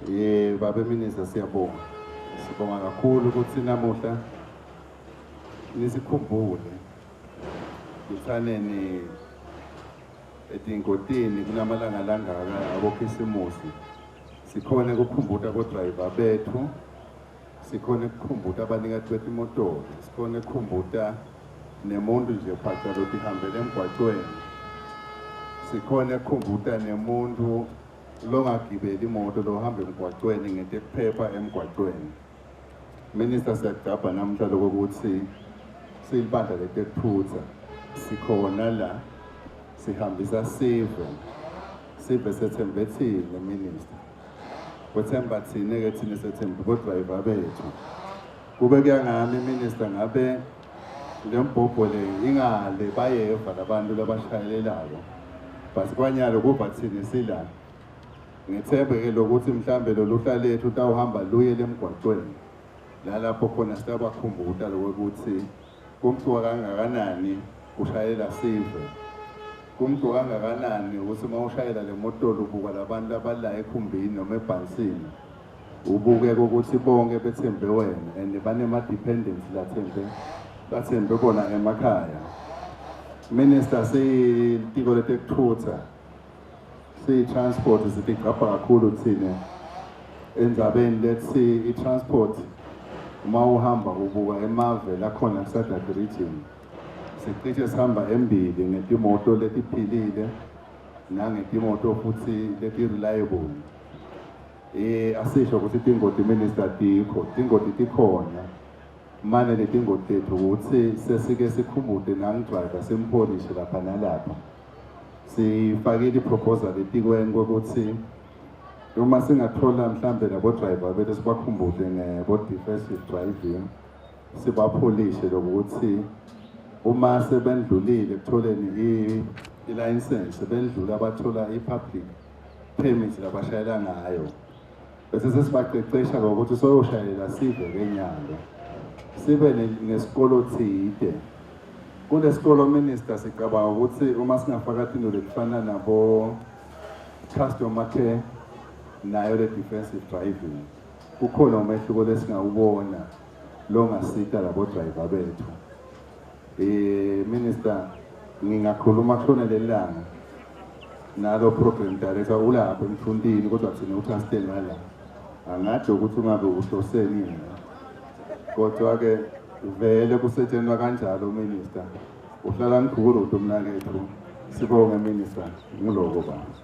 Babe Minister, siyabonga. Sibonga kakhulu ukuthi namuhla nisikhumbule lithaneni etingotini kunamalanga langaka abokhisimusi. Sikhona ukukhumbuta kodriver bethu, sikhona ukukhumbuta abanikazi betimoto, sikhona ukukhumbuta nemuntu nje phatha lothi ihambele emgwaqweni. Sikhona ukukhumbuta nemuntu longagibeli imoto lohamba emgwaqweni ngentekuphepha emgwaqweni. Minister, siyagabha namhla lokuthi siyibandla letekuphutsa sikhona la sihambisa sive sethembethile Minister. Wethemba thine-ke thina sethemba kodriver bethu. Kube kuyangami Minister, ngabe le mbhobho le ingale bayeva labantu labashayelelayo. Basi kwanyalo kuba thina sila. Ngithembe-ke lokuthi mhlambe lolu hla lethu utawuhamba luye lemgwaqweni. La lapho khona sitabakhumbuta lokuthi kumsuka kangakanani ushayela sive. Kumsuka kangakanani ukuthi mawushayela le moto ubuka labantu abala ekhumbini noma ebhansini. Ubuke ukuthi bonke bethembe wena and banema dependents bathembe kona emakhaya. Minister, sitiko letekuthutha transport sitigabha kakhulu thina endzabeni lethi i-transport uma uhamba ubuka emave lakhona kuSouth region sicishe sihamba embili ngetimoto letiphilile nangetimoto futhi leti-reliable. Asisho ukuthi tingoti Minister tikho, tingoti tikhona. Mane letingoti tethu ukuthi sesike sikhumbude nangidriver simpholishe lapha nalapha. Sifakile iproposal etikweni ukuthi uma singathola mhlambe labo driver bethu sibakhumbuze ngebo-defensive driving, sibapholishe lokuthi uma sebendlulile ekutholeni i-license bendlula bathola i-public permit labashayela ngayo. Bese sesibaqeqesha ngokuthi soyoshayela sive ngenyanga. Sibe nesikolo thide. Kulesikolo Minister sicabanga ukuthi uma singafaka into lefana nabo customer care nayo le defensive driving kukhona umehluko lesingawubona longasita labo driver bethu. Minister, ngingakhuluma kushona lelanga nalo program director ulapha emfundini kodwa thina utrustee ngala. Angathi ukuthi ungabe uhloseni kodwa-ke vele kusetshenzwa kanjalo Minister. Uhlala ngiguguluda umnakethu. Sibonge Minister, ngiloko baba.